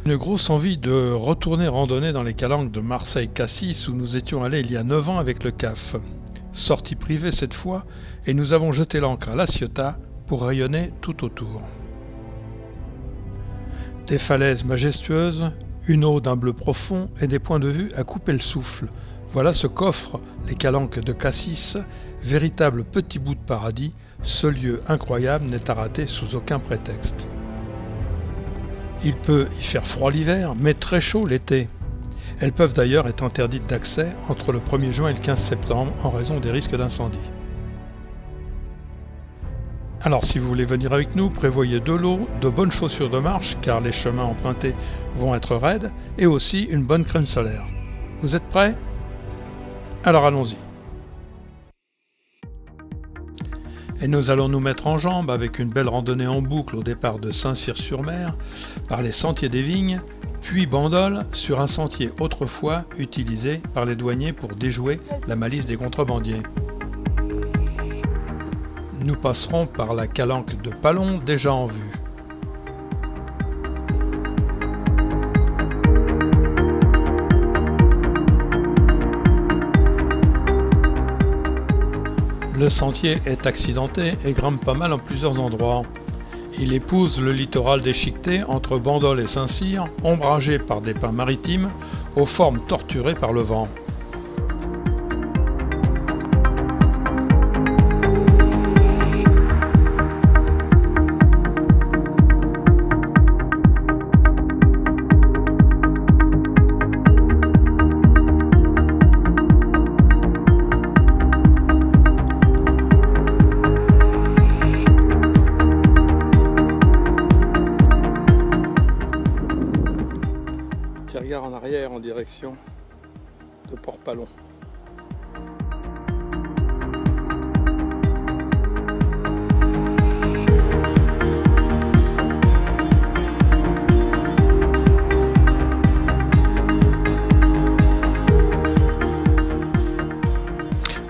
Une grosse envie de retourner randonner dans les calanques de Marseille-Cassis où nous étions allés il y a 9 ans avec le CAF. Sortie privée cette fois, et nous avons jeté l'ancre à La Ciotat pour rayonner tout autour. Des falaises majestueuses, une eau d'un bleu profond et des points de vue à couper le souffle. Voilà ce qu'offrent les calanques de Cassis, véritable petit bout de paradis. Ce lieu incroyable n'est à rater sous aucun prétexte. Il peut y faire froid l'hiver, mais très chaud l'été. Elles peuvent d'ailleurs être interdites d'accès entre le 1er juin et le 15 septembre en raison des risques d'incendie. Alors si vous voulez venir avec nous, prévoyez de l'eau, de bonnes chaussures de marche car les chemins empruntés vont être raides et aussi une bonne crème solaire. Vous êtes prêts? Alors allons-y. Et nous allons nous mettre en jambes avec une belle randonnée en boucle au départ de Saint-Cyr-sur-Mer, par les sentiers des Vignes, puis Bandol sur un sentier autrefois utilisé par les douaniers pour déjouer la malice des contrebandiers. Nous passerons par la calanque de Pallon déjà en vue. Le sentier est accidenté et grimpe pas mal en plusieurs endroits. Il épouse le littoral déchiqueté entre Bandol et Saint-Cyr, ombragé par des pins maritimes aux formes torturées par le vent. Regarde en arrière en direction de Port-Pallon.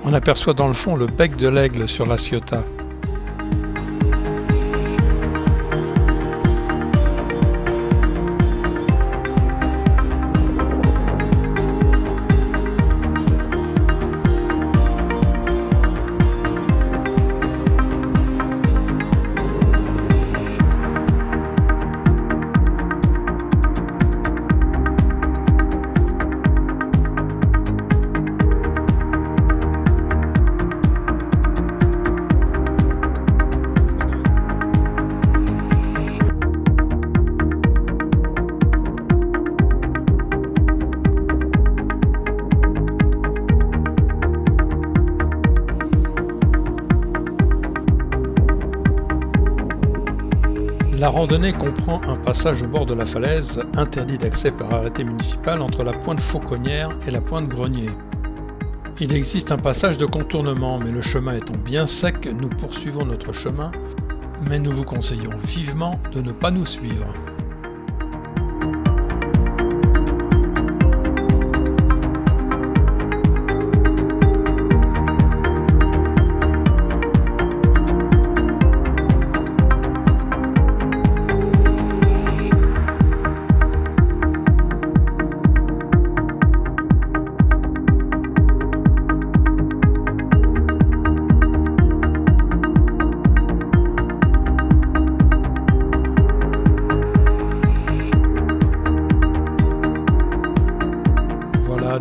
On aperçoit dans le fond le bec de l'Aigle sur La Ciotat. La randonnée comprend un passage au bord de la falaise, interdit d'accès par arrêté municipal entre la pointe Fauconnière et la pointe Grenier. Il existe un passage de contournement, mais le chemin étant bien sec, nous poursuivons notre chemin, mais nous vous conseillons vivement de ne pas nous suivre.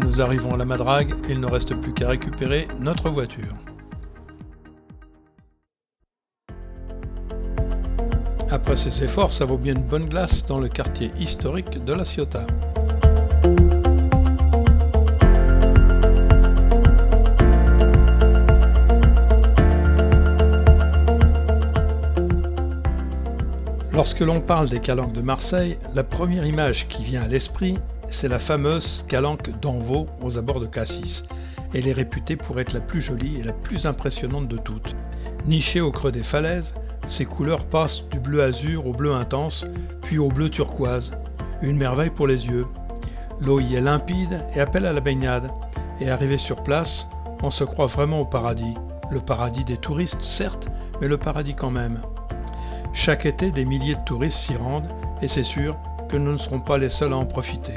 Nous arrivons à la Madrague et il ne reste plus qu'à récupérer notre voiture. Après ces efforts, ça vaut bien une bonne glace dans le quartier historique de La Ciotat. Lorsque l'on parle des calanques de Marseille, la première image qui vient à l'esprit, c'est la fameuse calanque d'Anvaux aux abords de Cassis. Elle est réputée pour être la plus jolie et la plus impressionnante de toutes. Nichée au creux des falaises, ses couleurs passent du bleu azur au bleu intense, puis au bleu turquoise. Une merveille pour les yeux. L'eau y est limpide et appelle à la baignade. Et arrivé sur place, on se croit vraiment au paradis. Le paradis des touristes, certes, mais le paradis quand même. Chaque été, des milliers de touristes s'y rendent, et c'est sûr, que nous ne serons pas les seuls à en profiter.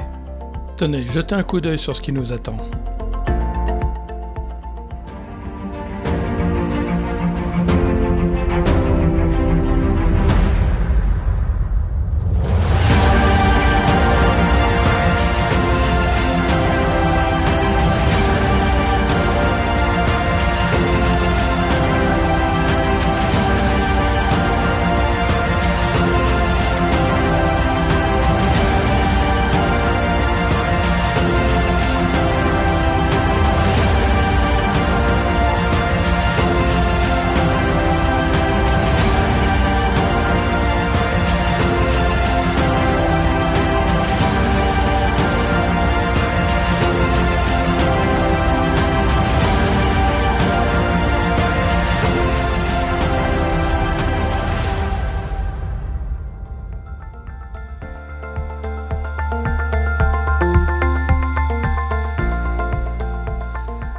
Tenez, jetez un coup d'œil sur ce qui nous attend.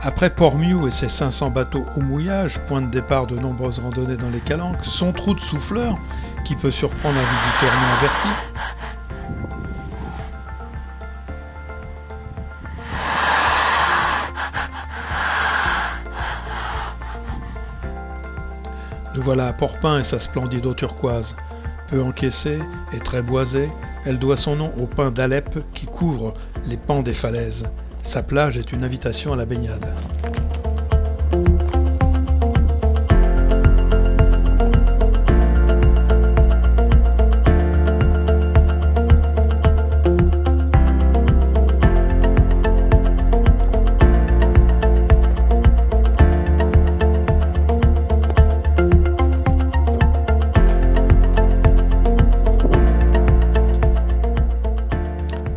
Après Port-Miou et ses 500 bateaux au mouillage, point de départ de nombreuses randonnées dans les calanques, son trou de souffleur, qui peut surprendre un visiteur non averti, nous voilà à Port-Pin et sa splendide eau turquoise. Peu encaissée et très boisée, elle doit son nom au pin d'Alep qui couvre les pans des falaises. Sa plage est une invitation à la baignade.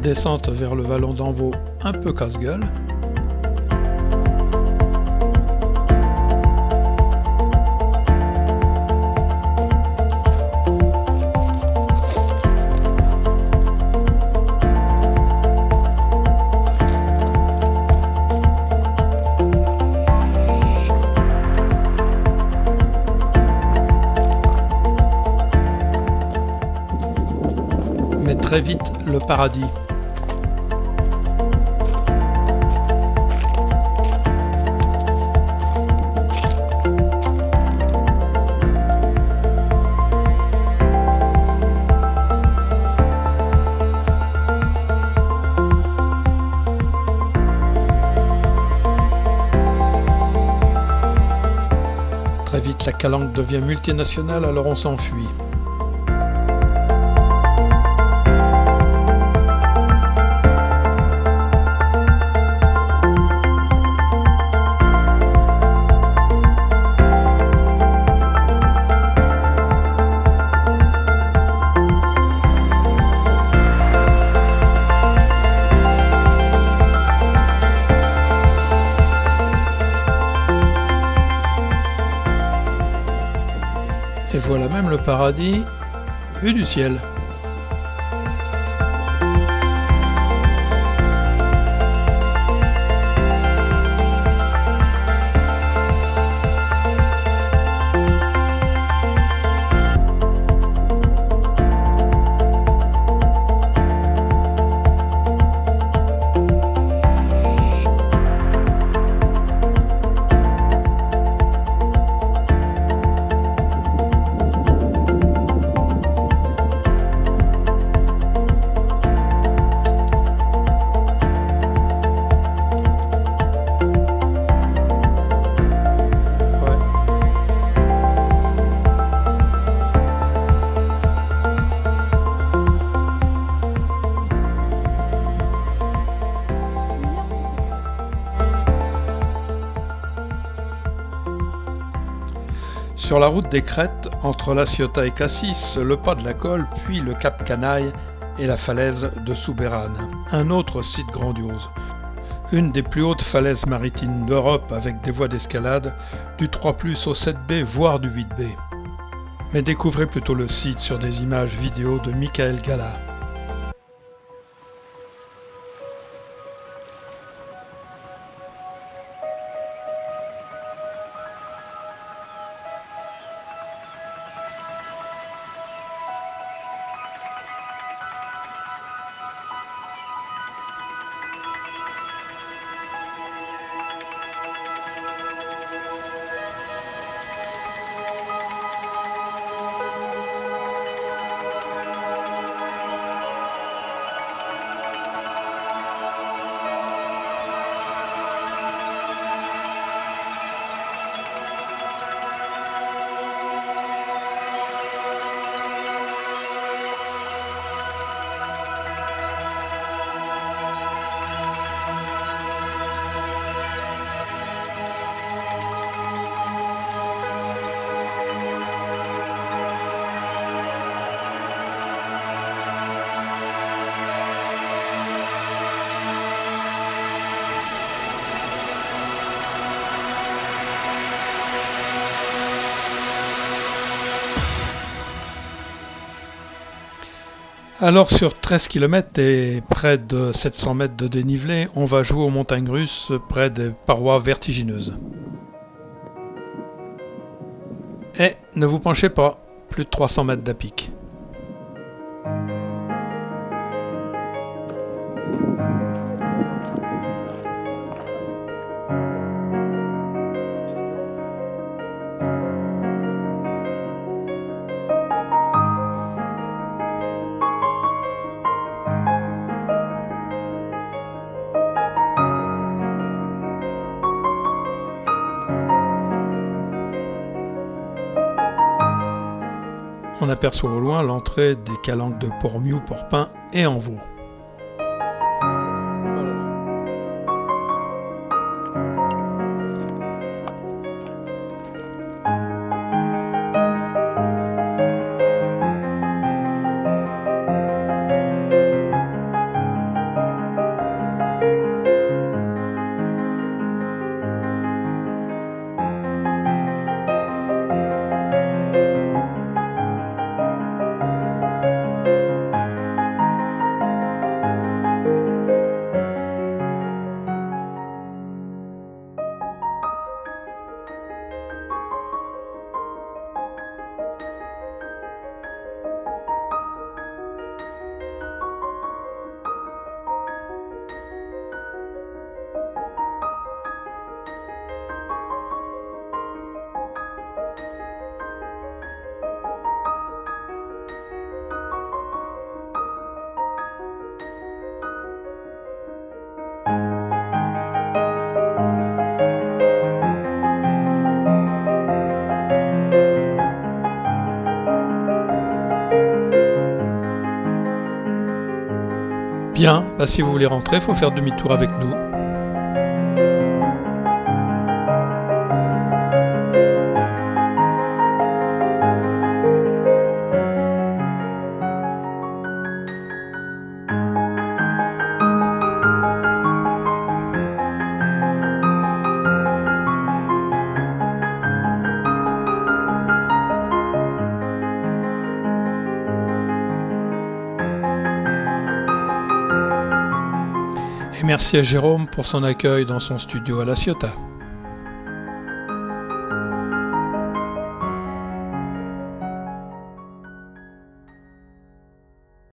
Descente vers le vallon d'Envaux un peu casse-gueule. Mais très vite le paradis. Très vite, la calanque devient multinationale, alors on s'enfuit. Et voilà même le paradis vu du ciel. Sur la route des crêtes, entre La Ciotat et Cassis, le pas de la Colle, puis le cap Canaille et la falaise de Soubérane, un autre site grandiose. Une des plus hautes falaises maritimes d'Europe avec des voies d'escalade du 3+, au 7B, voire du 8B. Mais découvrez plutôt le site sur des images vidéo de Michael Gala. Alors sur 13 km et près de 700 mètres de dénivelé, on va jouer aux montagnes russes près des parois vertigineuses. Et ne vous penchez pas, plus de 300 mètres d'à pic. On aperçoit au loin l'entrée des calanques de Port-Miou, Port-Pin et Envaux. Bien, si vous voulez rentrer, il faut faire demi-tour avec nous. Et merci à Jérôme pour son accueil dans son studio à La Ciotat.